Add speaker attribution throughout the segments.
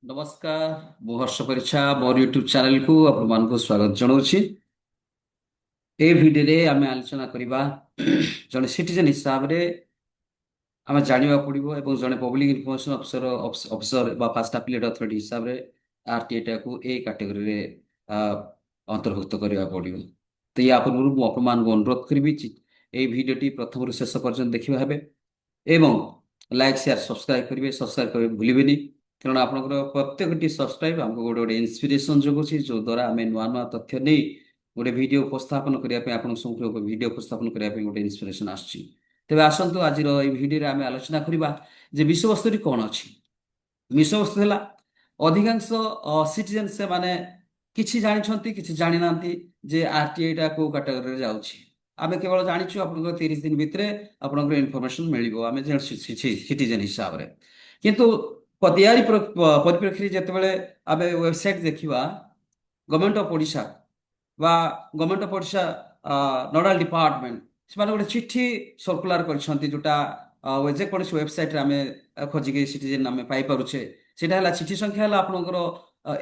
Speaker 1: ନମସ୍କାର। ମୁଁ ହର୍ଷ ପରିଚ୍ଛା ମୋର ୟୁଟ୍ୟୁବ ଚ୍ୟାନେଲକୁ ଆପଣମାନଙ୍କୁ ସ୍ୱାଗତ ଜଣାଉଛି। এই ଭିଡିଓରେ ଆମେ ଆଲୋଚନା କରିବା ଜଣେ ସିଟିଜେନ ହିସାବରେ ଆମେ ଜାଣିବାକୁ ପଡିବ ଏବଂ ଜଣେ ପବ୍ଲିକ ଇନଫର୍ମେସନ ଅଫିସର ବା ଫାଷ୍ଟ ଆপিଲେଟ ଅଥରିଟି ହିସାବରେ ଆରଟିଆଇ ଟାକୁ ଏ କାଟେଗୋରୀରେ ଅନ୍ତର୍ଭୁକ୍ତ କରିବାକୁ ପଡିବ। ତ ୟା ପୂର୍ବରୁ ମୁଁ ଆପଣମାନଙ୍କୁ ଅନୁରୋଧ କରିବି ଏହି ଭିଡିଓଟି ପ୍ରଥମରୁ ଶେଷ ପର୍ଯ୍ୟନ୍ତ ଦେଖିବା ହେବେ ଏବଂ ଲାଇକ୍ ସେୟାର ସବସ୍କ୍ରାଇବ କରିବେ। ସବସ୍କ୍ରାଇବ କରିବାକୁ ଭୁଲିବେନି, କାରଣ ଆପଣଙ୍କର ପ୍ରତ୍ୟେକଟି ସବସ୍କ୍ରାଇବ ଆମକୁ ଗୋଟେ ଗୋଟେ ଇନ୍ସପିରେସନ ଯୋଗୁଛି, ଯୋଉ ଦ୍ୱାରା ଆମେ ନୂଆ ନୂଆ ତଥ୍ୟ ନେଇ ଗୋଟେ ଭିଡିଓ ଉପସ୍ଥାପନ କରିବା ପାଇଁ ଆପଣଙ୍କ ସମ୍ମୁଖରେ ଭିଡିଓ ଉପସ୍ଥାପନ କରିବା ପାଇଁ ଗୋଟେ ଇନ୍ସପିରେସନ ଆସୁଛି। ତେବେ ଆସନ୍ତୁ ଆଜିର ଏହି ଭିଡିଓରେ ଆମେ ଆଲୋଚନା କରିବା ଯେ ବିଷୟବସ୍ତୁଟି କଣ ଅଛି। ବିଷୟବସ୍ତୁ ହେଲା ଅଧିକାଂଶ ସିଟିଜେନ ସେମାନେ କିଛି ଜାଣିଛନ୍ତି କିଛି ଜାଣିନାହାନ୍ତି ଯେ ଆରଟିଆଇ ଟା କୋଉ କାଟେଗୋରୀରେ ଯାଉଛି। ଆମେ କେବଳ ଜାଣିଛୁ ଆପଣଙ୍କର 30 ଦିନ ଭିତରେ ଆପଣଙ୍କର ଇନଫର୍ମେସନ ମିଳିବ ଆମେ ଯେ ସିଟିଜେନ ହିସାବରେ। କିନ୍ତୁ ତିଆରି ପରିପ୍ରେକ୍ଷୀରେ ଯେତେବେଳେ ଆମେ ୱେବସାଇଟ ଦେଖିବା ଗଭର୍ଣ୍ଣମେଣ୍ଟ ଅଫ ଓଡ଼ିଶା ବା government of Odisha nodal department ସେମାନେ ଗୋଟେ ଚିଠି ସର୍କୁଲାର କରିଛନ୍ତି, ଯୋଉଟା ଯେକୌଣସି ୱେବସାଇଟରେ ଆମେ ଖୋଜିକି ସିଟିଜେନ ଆମେ ପାଇପାରୁଛେ। ସେଇଟା ହେଲା ଚିଠି ସଂଖ୍ୟା ହେଲା ଆପଣଙ୍କର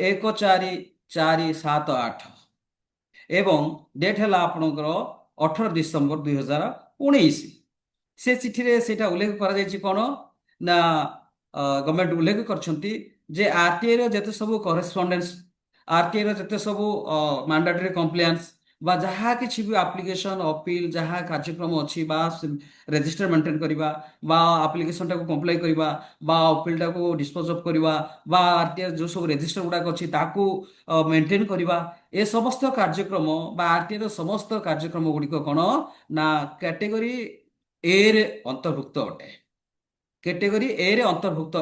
Speaker 1: 14478 ଏବଂ ଡେଟ୍ ହେଲା ଆପଣଙ୍କର 18 ଡିସେମ୍ବର 2019। ସେ ଚିଠିରେ ସେଇଟା ଉଲ୍ଲେଖ କରାଯାଇଛି କଣ ନା ଗଭର୍ଣ୍ଣମେଣ୍ଟ ଉଲ୍ଲେଖ କରିଛନ୍ତି ଯେ ଆରଟିଆଇ ର ଯେତେ ସବୁ କରେସ୍ପଣ୍ଡେନ୍ସ, ଆରଟିଆଇ ର ଯେତେ ସବୁ ମାଣ୍ଡାଟୋରୀ କମ୍ପ୍ଲିଆନ୍ସ ବା ଯାହା କିଛି ବି ଆପ୍ଲିକେସନ ଅପିଲ ଯାହା କାର୍ଯ୍ୟକ୍ରମ ଅଛି ବା ରେଜିଷ୍ଟର ମେଣ୍ଟେନ କରିବା ବା ଆପ୍ଲିକେସନଟାକୁ କମ୍ପ୍ଲାଇ କରିବା ବା ଅପିଲଟାକୁ ଡିସ୍ପୋଜ ଅଫ୍ କରିବା ବା ଆରଟିଆଇ ଯୋଉ ସବୁ ରେଜିଷ୍ଟର ଗୁଡାକ ଅଛି ତାକୁ ମେଣ୍ଟେନ କରିବା, ଏ ସମସ୍ତ କାର୍ଯ୍ୟକ୍ରମ ବା ଆରଟିଆଇ ର ସମସ୍ତ କାର୍ଯ୍ୟକ୍ରମ ଗୁଡିକ କଣ ନା କ୍ୟାଟେଗୋରୀ ଏ ରେ ଅନ୍ତର୍ଭୁକ୍ତ ଅଟେ। କ୍ୟାଟେଗୋରୀ ଏ ରେ ଅନ୍ତର୍ଭୁକ୍ତ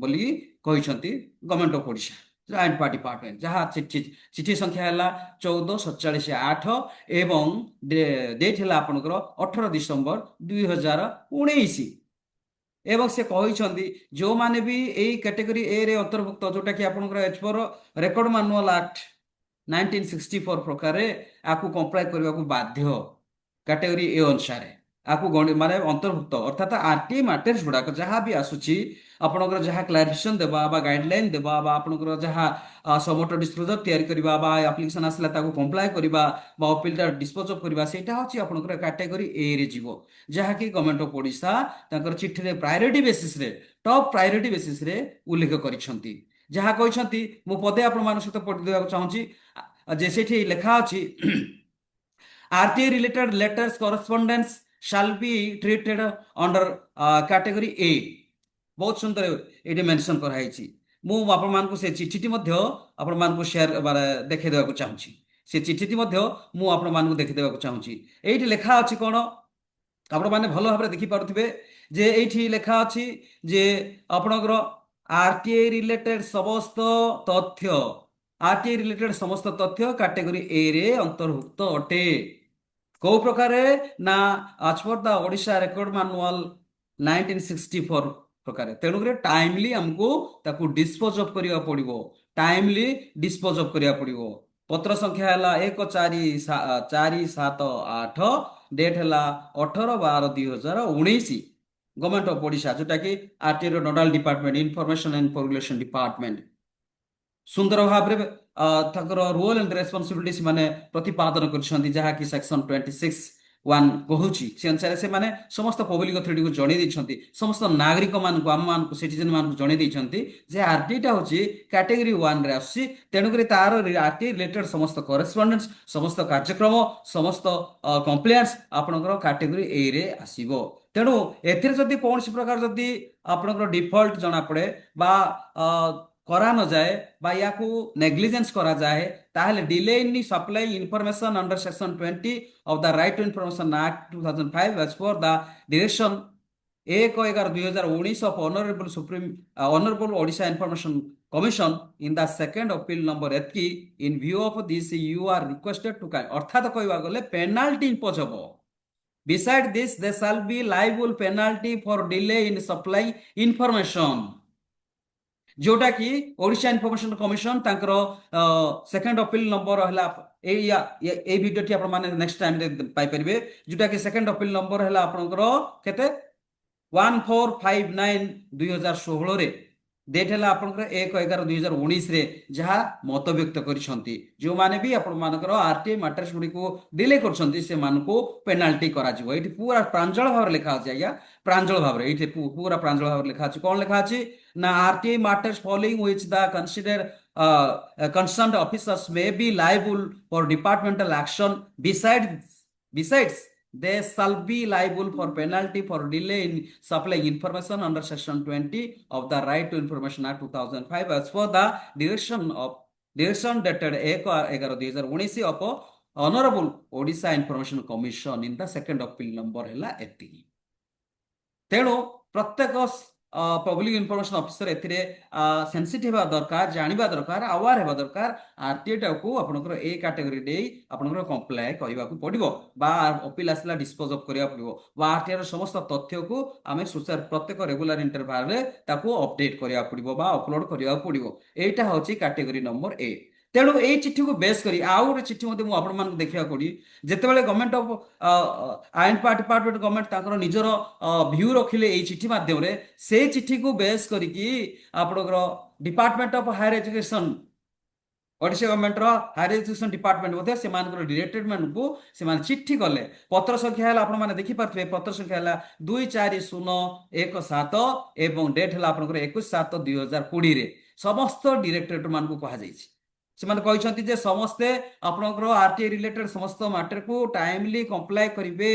Speaker 1: ବୋଲି କହିଛନ୍ତି government of Odisha joint party department, ଯାହା ଚିଠି ସଂଖ୍ୟା ହେଲା 1447/8 ଏବଂ ଡେଟ୍ ହେଲା ଆପଣଙ୍କର 18 ଡିସେମ୍ବର 2019। ଏବଂ ସେ କହିଛନ୍ତି ଯୋଉମାନେ ବି ଏଇ କ୍ୟାଟେଗୋରୀ ଏ ରେ ଅନ୍ତର୍ଭୁକ୍ତ, ଯୋଉଟା କି ଆପଣଙ୍କର ଏଜ ପର ରେକର୍ଡ ମାନୁଆଲ ଆକ୍ଟ 1964 ପ୍ରକାରରେ ଆକୁ କମ୍ପ୍ଲାଏ କରିବାକୁ ବାଧ୍ୟ। କାଟେଗୋରୀ ଏ ଅନୁସାରେ ଆକୁ ମାନେ ଅନ୍ତର୍ଭୁକ୍ତ, ଅର୍ଥାତ ଆରଟିଆଇ ମ୍ୟାଟର୍ସ ଗୁଡାକ ଯାହା ବି ଆସୁଛି ଆପଣଙ୍କର ଯାହା କ୍ଲାରିଫିକେସନ ଦେବା ବା ଗାଇଡଲାଇନ ଦେବା ବା ଆପଣଙ୍କର ଯାହା ସମୋଟ ଡିସ୍କ୍ଲୋଜର ତିଆରି କରିବା ବା ଆପ୍ଲିକେସନ ଆସିଲା ତାକୁ କମ୍ପ୍ଲାଏ କରିବା ବା ଅପିଲଟା ଡିସ୍ପୋଜ ଅଫ୍ କରିବା, ସେଇଟା ହଉଛି ଆପଣଙ୍କର କାଟେଗୋରୀ ଏ ରେ ଯିବ। ଯାହାକି ଗଭର୍ଣ୍ଣମେଣ୍ଟ ଅଫ ଓଡ଼ିଶା ତାଙ୍କର ଚିଠିରେ ପ୍ରାୟୋରିଟି ବେସିସରେ ଟପ୍ ପ୍ରାୟୋରିଟି ବେସିସରେ ଉଲ୍ଲେଖ କରିଛନ୍ତି। ଯାହା କହିଛନ୍ତି ମୁଁ ପଦେ ଆପଣମାନଙ୍କ ସହିତ ପଢି ଦେବାକୁ ଚାହୁଁଛି ଯେ ସେଠି ଲେଖା ଅଛି RTA related letters correspondence shall be treated under category A। ବହୁତ ସୁନ୍ଦର ଏଠି ମେନସନ କରାଯାଇଛି। ମୁଁ ଆପଣମାନଙ୍କୁ ସେ ଚିଠିଟି ମଧ୍ୟ ଆପଣମାନଙ୍କୁ ସେୟାର ଦେଖାଇ ଦେବାକୁ ଚାହୁଁଛି। ସେ ଚିଠିଟି ମଧ୍ୟ ମୁଁ ଆପଣମାନଙ୍କୁ ଦେଖିଦେବାକୁ ଚାହୁଁଛି। ଏଇଠି ଲେଖା ଅଛି କଣ ଆପଣମାନେ ଭଲ ଭାବରେ ଦେଖିପାରୁଥିବେ ଯେ ଏଇଠି ଲେଖା ଅଛି ଯେ ଆପଣଙ୍କର ଆରଟିଆଇ ରିଲେଟେଡ ସମସ୍ତ ତଥ୍ୟ, ଆରଟିଆଇ ରିଲେଟେଡ ସମସ୍ତ ତଥ୍ୟ କାଟେଗୋରୀ ଏ ରେ ଅନ୍ତର୍ଭୁକ୍ତ ଅଟେ। କୋଉ ପ୍ରକାରେ ନା ଆଜ ପର ଦ ଓଡ଼ିଶା ରେକର୍ଡ ମାନୁଆଲ 1964 ପ୍ରକାରେ। ତେଣୁକରି ଟାଇମଲି ଆମକୁ ତାକୁ ଡିସ୍ପୋଜ ଅଫ୍ କରିବାକୁ ପଡିବ, ଟାଇମଲି ଡିସ୍ପୋଜ ଅଫ୍ କରିବାକୁ ପଡିବ। ପତ୍ର ସଂଖ୍ୟା ହେଲା 14478, ଡେଟ୍ ହେଲା 18/12/2019। ଗଭର୍ଣ୍ଣମେଣ୍ଟ ଅଫ ଓଡ଼ିଶା ଯୋଉଟା କି ଆରଟିଆଇ ର nodal department information and regulation department ସୁନ୍ଦର ଭାବରେ ତାଙ୍କର ରୋଲ ଆଣ୍ଡ ରେସ୍ପନ୍ସିବିଲିଟି ସେମାନେ ପ୍ରତିପାଦନ କରିଛନ୍ତି, ଯାହାକି ସେକ୍ସନ 26(1) କହୁଛି। ସେ ଅନୁସାରେ ସେମାନେ ସମସ୍ତ ପବ୍ଲିକ ଅଥରିଟିକୁ ଜଣେଇ ଦେଇଛନ୍ତି, ସମସ୍ତ ନାଗରିକ ମାନଙ୍କୁ ଆମ ମାନଙ୍କୁ ସିଟିଜେନ ମାନଙ୍କୁ ଜଣେଇ ଦେଇଛନ୍ତି ଯେ ଆରଟିଆଇ ଟା ହଉଛି କ୍ୟାଟେଗୋରୀ 1 ରେ ଆସୁଛି। ତେଣୁକରି ତାର ଆରଟିଆଇ ରିଲେଟେଡ ସମସ୍ତ କରେସ୍ପଣ୍ଡେନ୍ସ, ସମସ୍ତ କାର୍ଯ୍ୟକ୍ରମ, ସମସ୍ତ କମ୍ପ୍ଲେନ୍ସ ଆପଣଙ୍କର କାଟେଗୋରୀ ଏ ରେ ଆସିବ। ତେଣୁ ଏଥିରେ ଯଦି କୌଣସି ପ୍ରକାର ଯଦି ଆପଣଙ୍କର ଡିଫଲ୍ଟ ଜଣାପଡେ ବା କରା ନଯାଏ ବା ୟାକୁ ନେଗ୍ଲିଜେନ୍ସ କରାଯାଏ, ତାହେଲେ delay in supply information under section 20 of the right to information act 2005 as per the direction 1/11/2019 of Honorable Odisha Information Commission in the second appeal number ଏତିକି in view of this you are requested to ଅର୍ଥାତ କହିବାକୁ ଗଲେ penalty ଇମ୍ପୋଜ ହବ। Beside this there shall be liable penalty for delay in supply information, ଯୋଉଟା କି Odisha information commission ତାଙ୍କର second appeal number ହେଲା ଏଇ ଭିଡିଓଟି ଆପଣ ମାନେ ନେକ୍ସଟ ଟାଇମରେ ପାଇପାରିବେ, ଯୋଉଟା କି ସେକେଣ୍ଡ ଅପିଲ ନମ୍ବର ହେଲା ଆପଣଙ୍କର କେତେ 1459/2016 डेट है आपंकर 1/11/2019 रे जहाँ मतव्यक्त करिसंती जो माने भी आपण मानकर आरटीआई मैटर्स गुडी को डिले करछंती से मान को पेनाल्टी करा जिवो एठी पूरा प्रांजल भाव लिखा अछि आज्ञा प्रांजल भाव रे एठी पूरा प्रांजल भाव लिखा अछि कोन लिखा अछि ना RTI matters following which the consider concerned officers may be liable for departmental action besides they shall be liable for penalty for delay in supplying information under section 20 of the Right to Information Act 2005 as for the direction dated 1/11/2019 of Honorable Odisha Information Commission in the second appeal number ହେଲା ଏତିକି। ତେଣୁ ପ୍ରତ୍ୟେକ public information officer ଏଥିରେ sensitive ହେବା ଦରକାର, ଜାଣିବା ଦରକାର, hour ହେବା ଦରକାର। ଆରଟିଆଇ ଟାକୁ ଆପଣଙ୍କର ଏ କାଟେଗୋରୀ ଦେଇ ଆପଣଙ୍କର କମ୍ପ୍ଲାଏ କରିବାକୁ ପଡିବ ବା ଅପିଲ ଆସିଲା ଡିସ୍ପୋଜ ଅଫ୍ କରିବାକୁ ପଡିବ ବା ଆରଟିଆଇ ର ସମସ୍ତ ତଥ୍ୟକୁ ଆମେ ପ୍ରତ୍ୟେକ ରେଗୁଲାର ଇଣ୍ଟରଭାଲରେ ତାକୁ ଅପଡେଟ କରିବାକୁ ପଡିବ ବା ଅପଲୋଡ କରିବାକୁ ପଡିବ। ଏଇଟା ହଉଛି କାଟେଗୋରୀ ନମ୍ବର ଏ। ତେଣୁ ଏଇ ଚିଠିକୁ ବେସ୍ କରି ଆଉ ଗୋଟେ ଚିଠି ମଧ୍ୟ ମୁଁ ଆପଣମାନଙ୍କୁ ଦେଖିବାକୁ ପଡିବି ଯେତେବେଳେ ଗଭର୍ଣ୍ଣମେଣ୍ଟ ଅଫ ଆଇନ ଡିପାର୍ଟମେଣ୍ଟ ଗଭର୍ଣ୍ଣମେଣ୍ଟ ତାଙ୍କର ନିଜର ଭ୍ୟୁ ରଖିଲେ ଏଇ ଚିଠି ମାଧ୍ୟମରେ ସେଇ ଚିଠିକୁ ବେସ୍ କରିକି ଆପଣଙ୍କର department of higher education Odisha ଗଭର୍ଣ୍ଣମେଣ୍ଟର ହାୟର ଏଜୁକେସନ ଡିପାର୍ଟମେଣ୍ଟ ମଧ୍ୟ ସେମାନଙ୍କର ଡିରେକ୍ଟରେଟ୍ ମାନଙ୍କୁ ସେମାନେ ଚିଠି କଲେ। ପତ୍ର ସଂଖ୍ୟା ହେଲା ଆପଣମାନେ ଦେଖିପାରୁଥିବେ ପତ୍ର ସଂଖ୍ୟା ହେଲା 24017 ଏବଂ ଡେଟ୍ ହେଲା ଆପଣଙ୍କର 21/7/2020 ସମସ୍ତ ଡିରେକ୍ଟରେଟ୍ ମାନଙ୍କୁ କୁହାଯାଇଛି। ସେମାନେ କହିଛନ୍ତି ଯେ ସମସ୍ତେ ଆପଣଙ୍କର ଆରଟିଆଇ ରିଲେଟେଡ୍ ସମସ୍ତ ମ୍ୟାଟରକୁ ଟାଇମଲି କମ୍ପ୍ଲାଏ କରିବେ।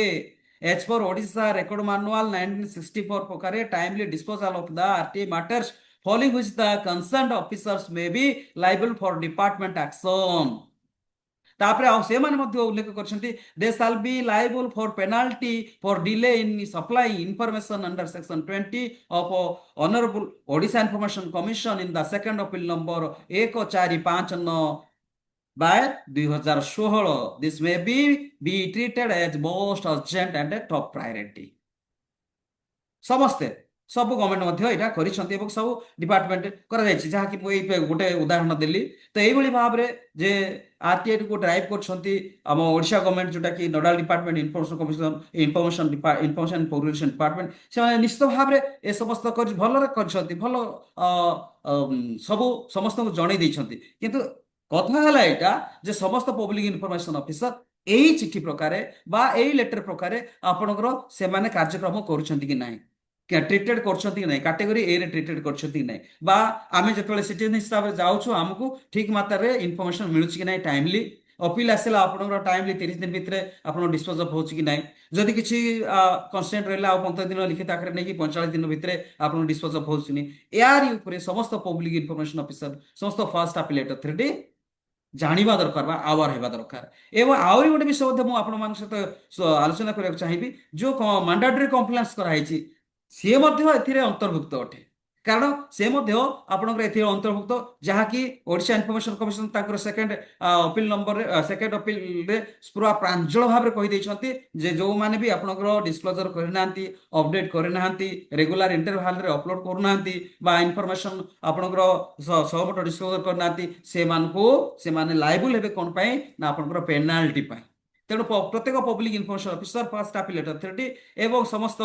Speaker 1: As per Odisha Record Manual 1964 ପ୍ରକାରେ timely disposal of the RTA matters following which the concerned officers may be liable for department action। ତାପରେ ଆଉ ସେମାନେ ମଧ୍ୟ ଉଲ୍ଲେଖ କରିଛନ୍ତି they shall be liable for penalty for delay in supplying information under section 20 of Honorable Odisha Information Commission in the second appeal number 1459/2016 this may be treated as most urgent and a top priority। ସମସ୍ତେ ସବୁ government ମଧ୍ୟ ଏଇଟା କରିଛନ୍ତି ଏବଂ ସବୁ department କରାଯାଇଛି ଯାହାକି ମୁଁ ଏଇ ଗୋଟେ ଉଦାହରଣ ଦେଲି। ତ ଏଇଭଳି ଭାବରେ ଯେ ଆରଟିଆଇ କୁ ଡ୍ରାଇଭ୍ କରୁଛନ୍ତି ଆମ ଓଡ଼ିଶା ଗଭର୍ଣ୍ଣମେଣ୍ଟ ଯୋଉଟା କି nodal department information commission information publication department ସେମାନେ ନିଶ୍ଚିତ ଭାବରେ ଏ ସମସ୍ତ ଭଲରେ କରିଛନ୍ତି ଭଲ ସବୁ ସମସ୍ତଙ୍କୁ ଜଣେଇ ଦେଇଛନ୍ତି। କିନ୍ତୁ କଥା ହେଲା ଏଇଟା ଯେ ସମସ୍ତ ପବ୍ଲିକ ଇନଫର୍ମେସନ ଅଫିସର ଏଇ ଚିଠି ପ୍ରକାରେ ବା ଏଇ ଲେଟର ପ୍ରକାରେ ଆପଣଙ୍କର ସେମାନେ କାର୍ଯ୍ୟକ୍ରମ କରୁଛନ୍ତି କି ନାହିଁ ट्रिटेड करछंती नहीं कैटेगरी ए रे ट्रिटेड करछंती नहीं बा आमे जेतले सिटीजन हिसाब रे जाउछु हमकु ठीक मात्रा रे इन्फॉर्मेशन मिलुछि कि नहीं टाइमली अपील आसेला आपनकर टाइमली 30 दिन भितरे आपन डिस्पोज ऑफ होछि कि नहीं जदि किछि कंस्टेंट रहला आ 15 दिन लिखित आकारे नै कि 45 दिन भितरे आपन डिस्पोज ऑफ होछि नि यार ऊपर समस्त पब्लिक इन्फॉर्मेशन ऑफिसर समस्त फर्स्ट अपीलेट अथॉरिटी जानिबा दरकार बा आवर हेबा दरकार। एवं आउरी गोटे विषय मु आपण मान सहित आलोचना करबा चाहिबी जो मैंडेटरी कंप्लेंट्स कराइछि सी अंतर्भुक्त अटे कारण से आपंकर ए अंतर्भुक्त जहाँकि Odisha information commission second appeal number second appeal पूरा प्रांजल भाव में कहीदे जे जो मैंने भी आपंकर डिस्क्लोजर करना अपडेट करना रेगुलर इंटरवल रे अपलोड करना इनफॉरमेशन आपंकर सहमत डिस्क्लोजर करना से लाइबल हे कौन ना आपंकर पेनाल्टी तेणु प्रत्येक public information officer first appellate authority एवं समस्त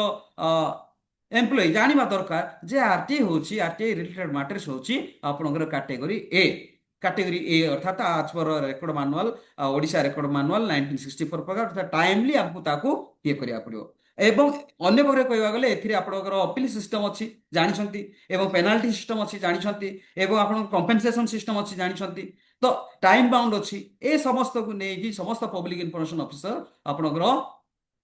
Speaker 1: एम्प्लॉय जानिबा दरकार जे आरटीआई होची आरटीआई रिलेटेड मैटर्स होची आपनकर कैटेगरी ए अर्थात आज पर record manual Odisha record manual 1964 प्रकार अर्थात टाइमली हमकु ताकू ये करिया पड़ियो एवं अन्य प्रकार कहवा गले एथिरे आपनकर अपील सिस्टम अछि जानिछंती एवं पेनाल्टी सिस्टम अछि जानिछंती एवं आपन कंपेंसेशन सिस्टम अछि जानिछंती तो टाइम बाउंड अछि ए समस्त को नै कि समस्त पब्लिक इन्फॉर्मेशन ऑफिसर आपनकर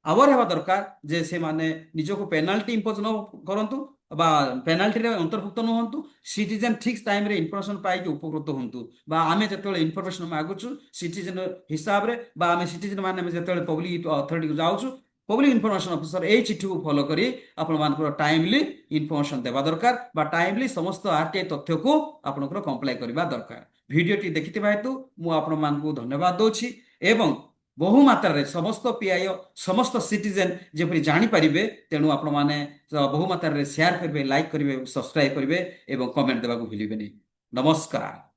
Speaker 1: आवर हेबा दरकार जे से माने निजको पेनाल्टी इंपोज न करंतु बा पेनाल्टी रे अंतर्भुक्त न होंतु सिटीजन ठीक टाइम रे इन्फॉर्मेशन पाई के उपकृत होंतु बा आमे जतले इन्फॉर्मेशन मागुछु सिटीजन हिसाब रे बा आमे सिटीजन माने जतले पब्लिक अथॉरिटी को जाउछु पब्लिक इन्फॉर्मेशन ऑफिसर ए चिठी को फॉलो करी आपण मानकर टाइमली इन्फॉर्मेशन देबा दरकार बा टाइमली समस्त आरटीआई तथ्य को आपनकर कंप्लाई करबा दरकार। वीडियोटी देखिथिबा हेतु मु आपण मानकु धन्यवाद दोछि एवं बहु मात्रा रे समस्त पीआई समस्त सिटीजन जेपरि जानि परिबे तेणु आपण माने बहु मात्रा रे शेयर करबे लाइक करबे सब्सक्राइब करबे एवं कमेंट देबा को भूलिबे नहीं। नमस्कार।